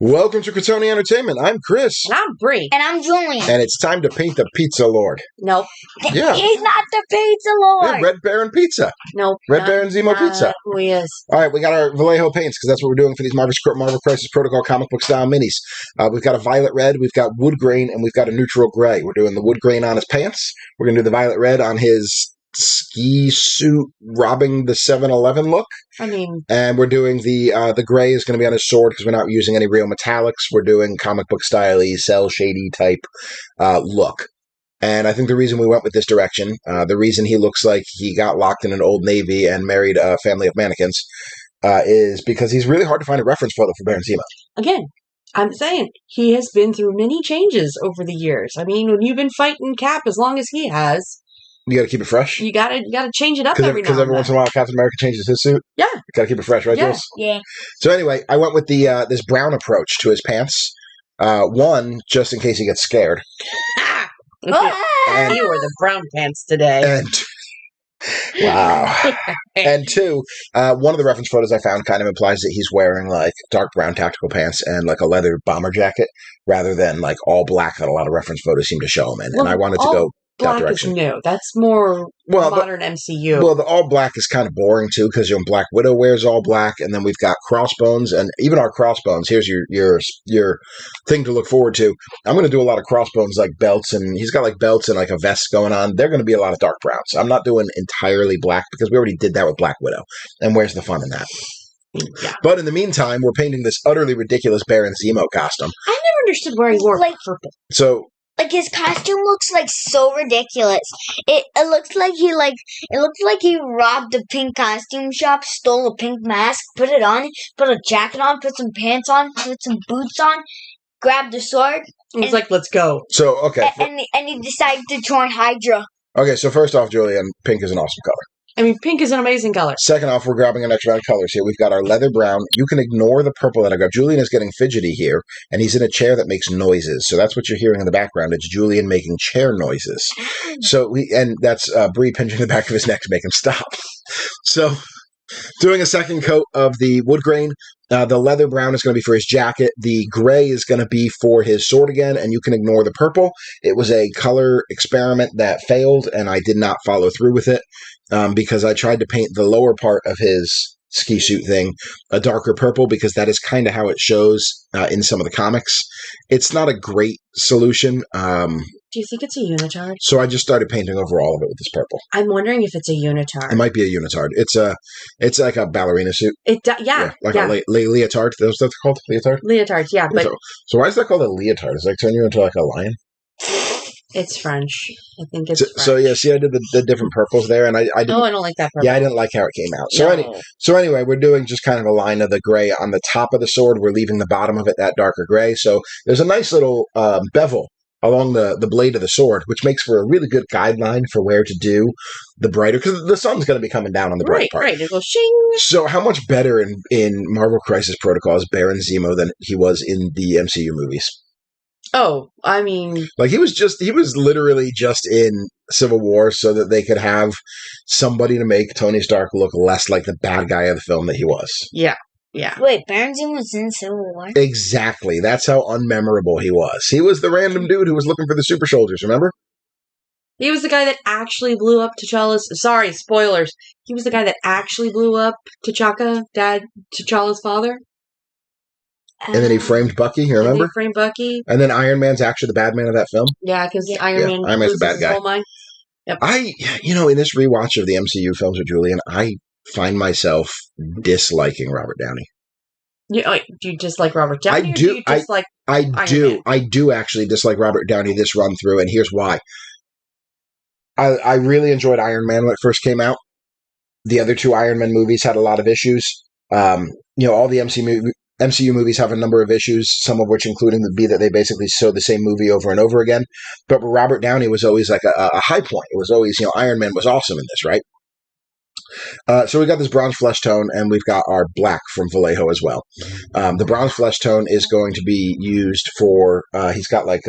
Welcome to Cretoni Entertainment. I'm Chris. And I'm Bree. And I'm Julian. And it's time to paint the Pizza Lord. Nope. Yeah. He's not the Pizza Lord. Yeah, Red Baron Pizza. Nope. Red Baron Zemo Pizza. Who he is. All right, we got our Vallejo Paints because that's what we're doing for these Marvel Crisis Protocol comic book style minis. We've got a violet red, we've got wood grain, and we've got a neutral gray. We're doing the wood grain on his pants. We're going to do the violet red on his ski suit robbing the 7-Eleven look. I mean, and we're doing the gray is going to be on his sword because we're not using any real metallics. We're doing comic book style-y, cell shady type look. And I think the reason we went with this direction, the reason he looks like he got locked in an Old Navy and married a family of mannequins, is because he's really hard to find a reference photo for Baron Zemo. Again, I'm saying he has been through many changes over the years. I mean, when you've been fighting Cap as long as he has, you got to keep it fresh. You got to change it up every now and then. Because every once in a while, Captain America changes his suit. Yeah, got to keep it fresh, right, yeah. Jules? Yeah. So anyway, I went with the this brown approach to his pants. One, just in case he gets scared. And you were the brown pants today. And wow. And two, one of the reference photos I found kind of implies that he's wearing like dark brown tactical pants and like a leather bomber jacket rather than like all black that a lot of reference photos seem to show him in. Well, and I wanted to go that black direction. Is new. That's more modern MCU. Well, the all black is kind of boring too because Black Widow wears all black, and then we've got crossbones, and even our crossbones. Here's your thing to look forward to. I'm going to do a lot of crossbones, like belts, and he's got like belts and like a vest going on. They're going to be a lot of dark browns. I'm not doing entirely black because we already did that with Black Widow, and where's the fun in that? Yeah. But in the meantime, we're painting this utterly ridiculous Baron Zemo costume. I never understood where he wore purple. So. Like his costume looks like so ridiculous. It looks like he robbed a pink costume shop, stole a pink mask, put it on, put a jacket on, put some pants on, put some boots on, grabbed a sword. He's like, "Let's go." So okay, and he decided to join Hydra. Okay, so first off, Julian, pink is an awesome color. I mean, pink is an amazing color. Second off, we're grabbing an extra round of colors here. We've got our leather brown. You can ignore the purple that I grabbed. Julian is getting fidgety here, and he's in a chair that makes noises. So that's what you're hearing in the background. It's Julian making chair noises. And that's Bree pinching the back of his neck to make him stop. So doing a second coat of the wood grain. The leather brown is going to be for his jacket. The gray is going to be for his sword again, and you can ignore the purple. It was a color experiment that failed, and I did not follow through with it because I tried to paint the lower part of his ski suit thing a darker purple because that is kind of how it shows in some of the comics. It's not a great solution. Do you think it's a unitard? So I just started painting over all of it with this purple. I'm wondering if it's a unitard. It might be a unitard. It's like a ballerina suit. A leotard. That's what they're called? Leotard? Leotard, yeah. But so why is that called a leotard? Does that turn you into like a lion? It's French. I think it's French. So yeah, see, I did the different purples there, and I didn't. Oh, I don't like that purple. Yeah, I didn't like how it came out. So anyway, we're doing just kind of a line of the gray on the top of the sword. We're leaving the bottom of it that darker gray. So there's a nice little bevel along the blade of the sword, which makes for a really good guideline for where to do the brighter, because the sun's going to be coming down on the bright part. Right, it goes shing. So how much better in Marvel Crisis Protocol is Baron Zemo than he was in the MCU movies? Oh, I mean... Like, he was literally just in Civil War so that they could have somebody to make Tony Stark look less like the bad guy of the film that he was. Yeah. Yeah. Wait, Baron Zemo was in Civil War? Exactly. That's how unmemorable he was. He was the random dude who was looking for the super soldiers, remember? He was the guy that actually blew up T'Challa's... Sorry, spoilers. He was the guy that actually blew up T'Challa's father. And then he framed Bucky, you remember? And then Iron Man's actually the bad man of that film. Yeah, because Iron Man's the bad guy. Yep. In this rewatch of the MCU films with Julian, I find myself disliking Robert Downey. You dislike Robert Downey? I do. I do actually dislike Robert Downey this run through, and here's why. I really enjoyed Iron Man when it first came out. The other two Iron Man movies had a lot of issues. All the MCU movies have a number of issues, some of which including that they basically showed the same movie over and over again. But Robert Downey was always like a high point. It was always, Iron Man was awesome in this, right? So we got this bronze flesh tone, and we've got our black from Vallejo as well. The bronze flesh tone is going to be used for, he's got like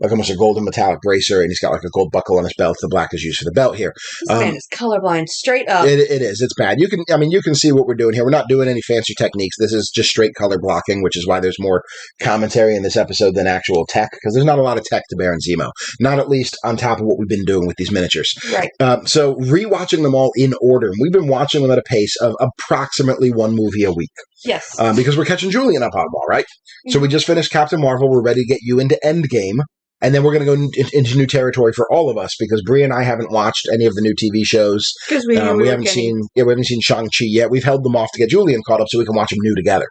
like almost a golden metallic bracer, and he's got like a gold buckle on his belt. The black is used for the belt here. This man is colorblind, straight up. It is. It's bad. You can see what we're doing here. We're not doing any fancy techniques. This is just straight color blocking, which is why there's more commentary in this episode than actual tech, because there's not a lot of tech to Baron Zemo. Not at least on top of what we've been doing with these miniatures. Right. So rewatching them all in order, we've been watching them at a pace of approximately one movie a week. Yes. Because we're catching Julian up on them all, right? Mm-hmm. So we just finished Captain Marvel. We're ready to get you into Endgame. And then we're going to go into new territory for all of us, because Brie and I haven't watched any of the new TV shows. Because we haven't seen Shang-Chi yet. We've held them off to get Julian caught up so we can watch them new together.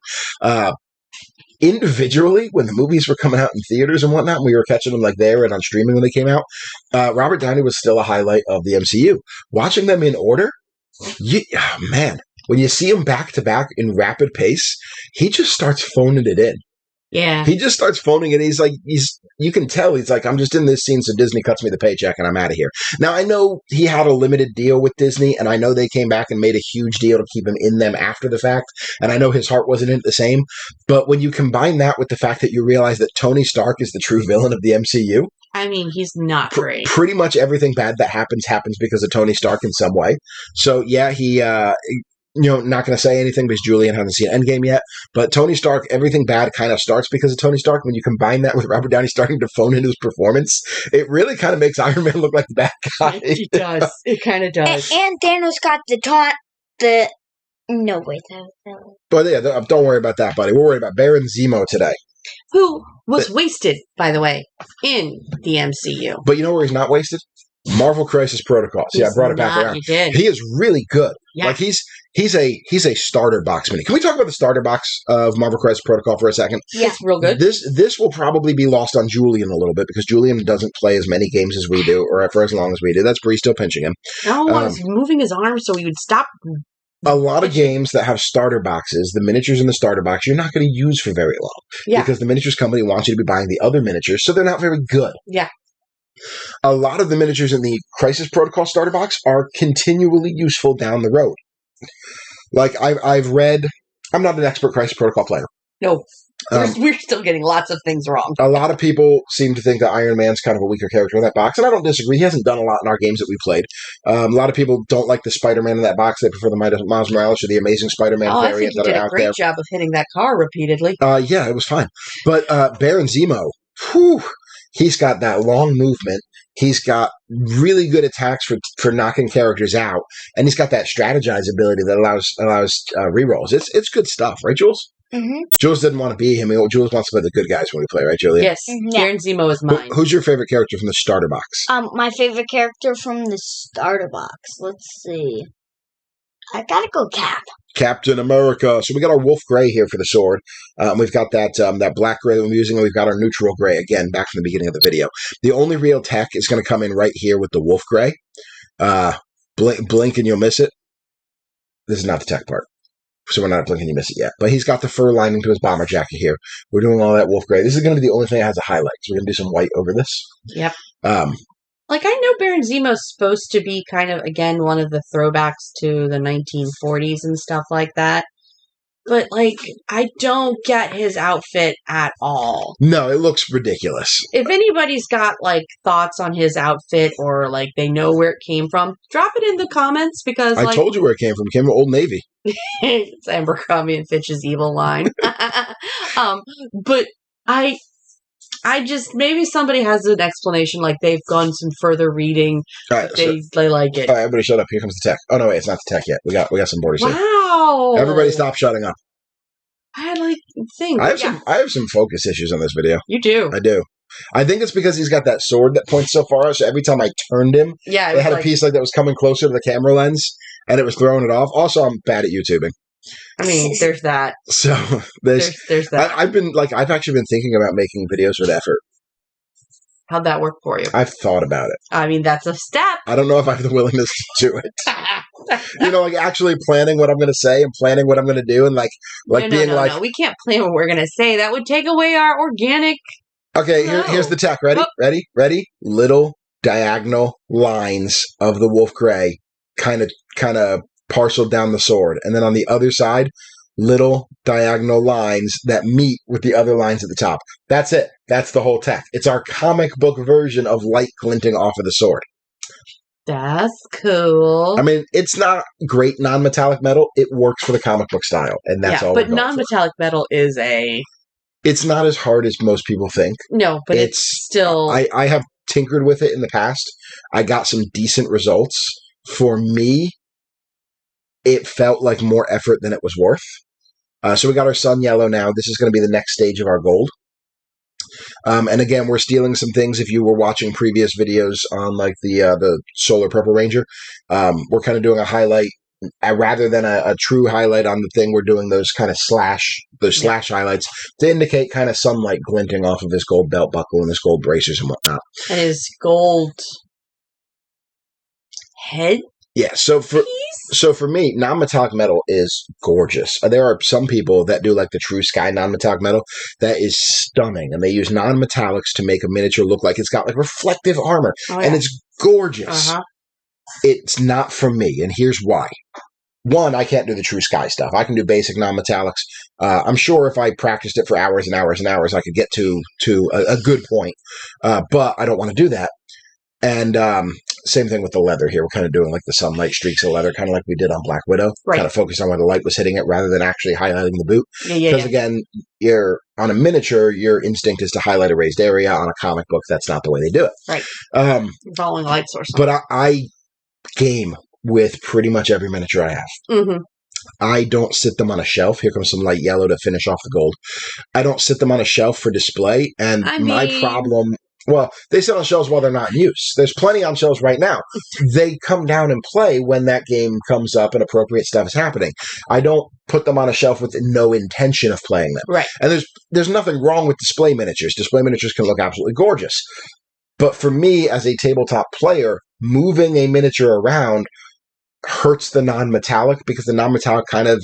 Individually, when the movies were coming out in theaters and whatnot, we were catching them like there and on streaming when they came out. Robert Downey was still a highlight of the MCU. Watching them in order, man, when you see him back to back in rapid pace, he just starts phoning it in. Yeah. He just starts phoning it. You can tell he's like, I'm just in this scene so Disney cuts me the paycheck and I'm out of here. Now, I know he had a limited deal with Disney, and I know they came back and made a huge deal to keep him in them after the fact, and I know his heart wasn't in it the same, but when you combine that with the fact that you realize that Tony Stark is the true villain of the MCU, I mean, he's not great. Pretty much everything bad that happens because of Tony Stark in some way. So, yeah, he... not going to say anything because Julian hasn't seen Endgame yet, but Tony Stark, everything bad kind of starts because of Tony Stark. When you combine that with Robert Downey starting to phone in his performance, it really kind of makes Iron Man look like the bad guy. It does. It kind of does. And Thanos got the taunt, no, wait. But yeah, don't worry about that, buddy. We're worried about Baron Zemo today. Who was wasted, by the way, in the MCU. But you know where he's not wasted? Marvel Crisis Protocol. See, I brought it back around. You did. He is really good. Yeah. Like he's a starter box mini. Can we talk about the starter box of Marvel Crisis Protocol for a second? Yeah, it's real good. This will probably be lost on Julian a little bit because Julian doesn't play as many games as we do, or for as long as we do. That's Bree still pinching him. No, I was moving his arm so he would stop. A lot of games that have starter boxes, the miniatures in the starter box, you're not going to use for very long. Yeah. Because the miniatures company wants you to be buying the other miniatures, so they're not very good. Yeah. A lot of the miniatures in the Crisis Protocol starter box are continually useful down the road. Like, I've read... I'm not an expert Crisis Protocol player. No. We're still getting lots of things wrong. A lot of people seem to think that Iron Man's kind of a weaker character in that box, and I don't disagree. He hasn't done a lot in our games that we played. A lot of people don't like the Spider-Man in that box. They prefer the Miles Morales or the Amazing Spider-Man variant that are out there. I think he did a great job of hitting that car repeatedly. Yeah, it was fine. But Baron Zemo, he's got that long movement. He's got really good attacks for knocking characters out, and he's got that strategize ability that allows rerolls. It's good stuff, right, Jules? Mm-hmm. Jules didn't want to be him. Jules wants to play the good guys when we play, right, Julia? Yes, Baron Zemo is mine. Who's your favorite character from the starter box? My favorite character from the starter box. Let's see. I gotta go Cap. Captain America. So we got our wolf gray here for the sword. We've got that black gray that we're using, and we've got our neutral gray, again, back from the beginning of the video. The only real tech is going to come in right here with the wolf gray. Blink and you'll miss it. This is not the tech part. So we're not blinking you miss it yet. But he's got the fur lining to his bomber jacket here. We're doing all that wolf gray. This is going to be the only thing that has a highlight. So we're going to do some white over this. Yep. Like, I know Baron Zemo's supposed to be kind of, again, one of the throwbacks to the 1940s and stuff like that. But, like, I don't get his outfit at all. No, it looks ridiculous. If anybody's got, like, thoughts on his outfit or, like, they know where it came from, drop it in the comments because, I told you where it came from. It came from Old Navy. It's Abercrombie and Fitch's evil line. But I just, maybe somebody has an explanation, like they've done some further reading, right, they like it. All right, everybody shut up. Here comes the tech. Oh, no, wait, it's not the tech yet. We got some borders here. Wow! Everybody stop shutting up. I had, like, things. I have some focus issues on this video. You do? I do. I think it's because he's got that sword that points so far, so every time I turned him, it had a piece like that was coming closer to the camera lens, and it was throwing it off. Also, I'm bad at YouTubing. I mean, there's that. So there's that. I've actually been thinking about making videos with effort. How'd that work for you? I've thought about it. I mean, that's a step. I don't know if I have the willingness to do it. Like actually planning what I'm going to say and planning what I'm going to do, and no, we can't plan what we're going to say. That would take away our organic. Okay, here's the tech. Ready? Oh. Ready? Little diagonal lines of the wolf gray, kind of parceled down the sword, and then on the other side, little diagonal lines that meet with the other lines at the top. That's it. That's the whole tech. It's our comic book version of light glinting off of the sword. That's cool. I mean, it's not great non-metallic metal. It works for the comic book style, and that's all. But non-metallic metal is a. It's not as hard as most people think. No, but it's still. I have tinkered with it in the past. I got some decent results. For me, it felt like more effort than it was worth. So we got our sun yellow now. This is going to be the next stage of our gold. And again, we're stealing some things. If you were watching previous videos on like the Solar Purple Ranger, we're kind of doing a highlight rather than a true highlight on the thing. We're doing those kind of slash highlights to indicate kind of sunlight glinting off of his gold belt buckle and his gold bracers and whatnot. And his gold head. Yeah. So for me, non-metallic metal is gorgeous. There are some people that do like the true sky non-metallic metal that is stunning, and they use non-metallics to make a miniature look like it's got like reflective armor, and it's gorgeous. It's not for me, and here's why. One, I can't do the true sky stuff. I can do basic non-metallics. I'm sure if I practiced it for hours and hours and hours, I could get to a good point, but I don't want to do that. And same thing with the leather here. We're kind of doing like the sunlight streaks of leather, kind of like we did on Black Widow. Right. Kind of focus on where the light was hitting it rather than actually highlighting the boot. Yeah. Because again, you're on a miniature, your instinct is to highlight a raised area. On a comic book, that's not the way they do it. Right. Following a light source. But I game with pretty much every miniature I have. Mm-hmm. I don't sit them on a shelf. Here comes some light yellow to finish off the gold. I don't sit them on a shelf for display. And my problem... Well, they sit on shelves while they're not in use. There's plenty on shelves right now. They come down and play when that game comes up and appropriate stuff is happening. I don't put them on a shelf with no intention of playing them. Right. And there's nothing wrong with display miniatures. Display miniatures can look absolutely gorgeous. But for me, as a tabletop player, moving a miniature around hurts the non-metallic because the non-metallic kind of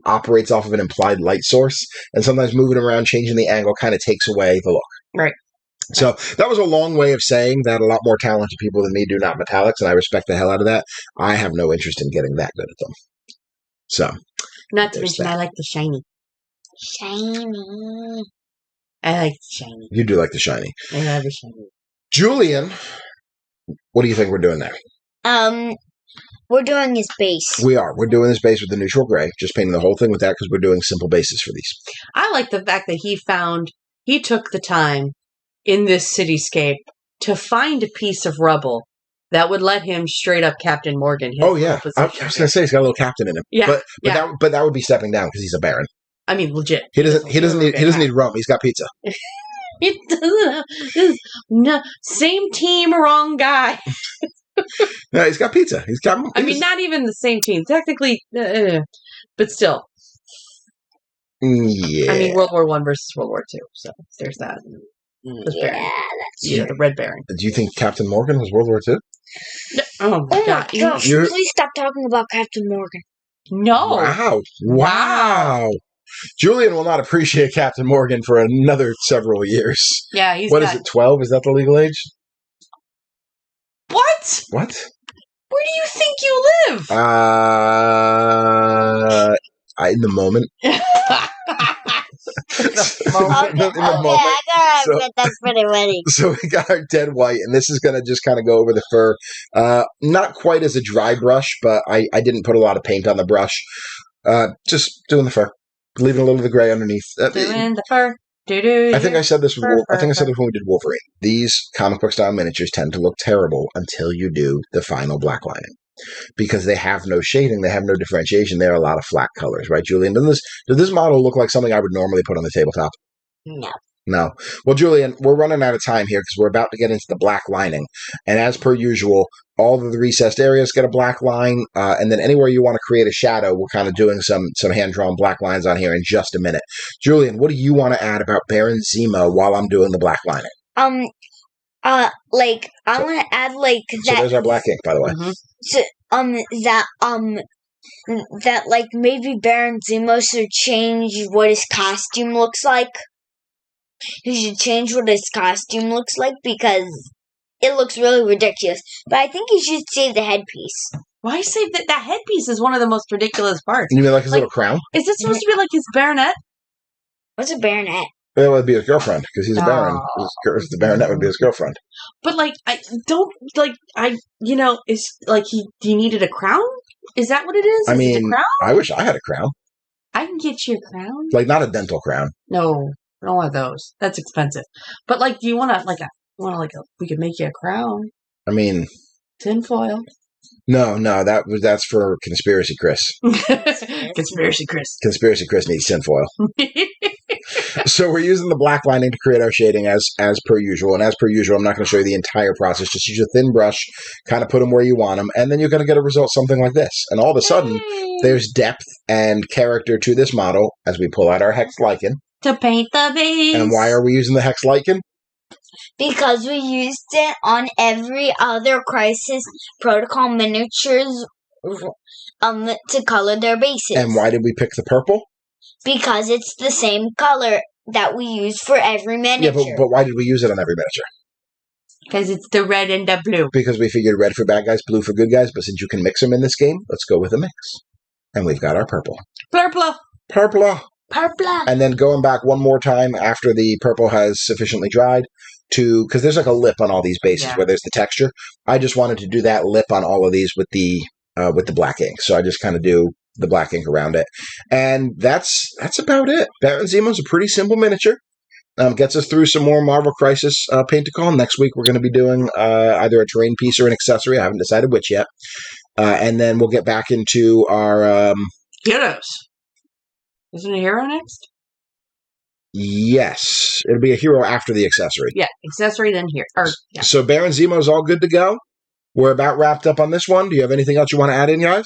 operates off of an implied light source. And sometimes moving around, changing the angle kind of takes away the look. Right. So that was a long way of saying that a lot more talented people than me do not metallics, and I respect the hell out of that. I have no interest in getting that good at them. So, not to mention, I like the shiny. Shiny. I like the shiny. You do like the shiny. I love the shiny. Julian, what do you think we're doing there? We're doing his base. We are. We're doing his base with the neutral gray. Just painting the whole thing with that because we're doing simple bases for these. I like the fact that he took the time in this cityscape to find a piece of rubble that would let him straight up Captain Morgan. Oh yeah, I was going to say he's got a little captain in him. Yeah, but that would be stepping down because he's a baron. I mean, legit. He doesn't need rum. He's got pizza. It doesn't. No, same team, wrong guy. No, he's got pizza. I mean, not even the same team. Technically, but still. Yeah. I mean, World War I versus World War II. So there's that. Yeah, that's true. The Red Baron. Do you think Captain Morgan was World War II? No. Oh my God. Please stop talking about Captain Morgan. No. Wow. Julian will not appreciate Captain Morgan for another several years. Yeah, What is it, 12? Is that the legal age? What? What? Where do you think you live? In the moment. Okay, I gotta admit that's pretty witty. So we got our dead white, and this is going to just kind of go over the fur. Not quite as a dry brush, but I didn't put a lot of paint on the brush. Just doing the fur. Leaving a little of the gray underneath. Doing the fur. I think I said this when we did Wolverine. These comic book style miniatures tend to look terrible until you do the final black lining. Because they have no shading, they have no differentiation. They're a lot of flat colors, right, Julian? Does this model look like something I would normally put on the tabletop? No. Well, Julian, we're running out of time here because we're about to get into the black lining. And as per usual, all of the recessed areas get a black line. And then anywhere you want to create a shadow, we're kind of doing some hand-drawn black lines on here in just a minute. Julian, what do you want to add about Baron Zemo while I'm doing the black lining? I want to add that. So there's our black ink, by the way. Mm-hmm. So, that maybe Baron Zemo should change what his costume looks like. He should change what his costume looks like because it looks really ridiculous. But I think he should save the headpiece. Why say that headpiece is one of the most ridiculous parts? You mean like his little crown? Is this supposed to be like his baronet? What's a baronet? It would be his girlfriend because he's a baron. The baronet would be his girlfriend. But like, is like he needed a crown? Is that what it is? I Is it mean, a crown? I wish I had a crown. I can get you a crown. Like not a dental crown. No, I don't want those. That's expensive. But like, do you want to we could make you a crown? I mean, tinfoil. No, that's for Conspiracy Chris. Conspiracy Chris. Conspiracy Chris needs tinfoil. So we're using the black lining to create our shading as per usual. And as per usual, I'm not going to show you the entire process. Just use a thin brush, kind of put them where you want them, and then you're going to get a result something like this. And all of a sudden, there's depth and character to this model as we pull out our hex lichen. To paint the base. And why are we using the hex lichen? Because we used it on every other Crisis Protocol miniatures to color their bases. And why did we pick the purple? Because it's the same color that we use for every miniature. Yeah, but why did we use it on every miniature? Because it's the red and the blue. Because we figured red for bad guys, blue for good guys, but since you can mix them in this game, let's go with a mix. And we've got our purple. Purple. Purple. Purple. And then going back one more time after the purple has sufficiently dried because there's like a lip on all these bases where there's the texture. I just wanted to do that lip on all of these with the black ink. So I just kind of do the black ink around it. And that's about it. Baron Zemo's a pretty simple miniature. Gets us through some more Marvel Crisis Paintocol. Next week we're going to be doing either a terrain piece or an accessory. I haven't decided which yet. And then we'll get back into our... heroes. Isn't a hero next? Yes. It'll be a hero after the accessory. Yeah, accessory then here. So Baron Zemo's all good to go. We're about wrapped up on this one. Do you have anything else you want to add in, guys?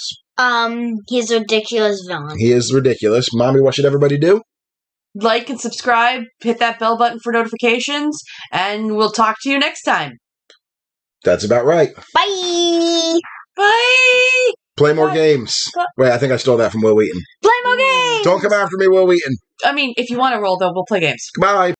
He's a ridiculous villain. He is ridiculous. Mommy, what should everybody do? Like and subscribe, hit that bell button for notifications, and we'll talk to you next time. That's about right. Bye! Bye! Play more games. Wait, I think I stole that from Will Wheaton. Play more games! Don't come after me, Will Wheaton. I mean, if you want to roll, though, we'll play games. Bye.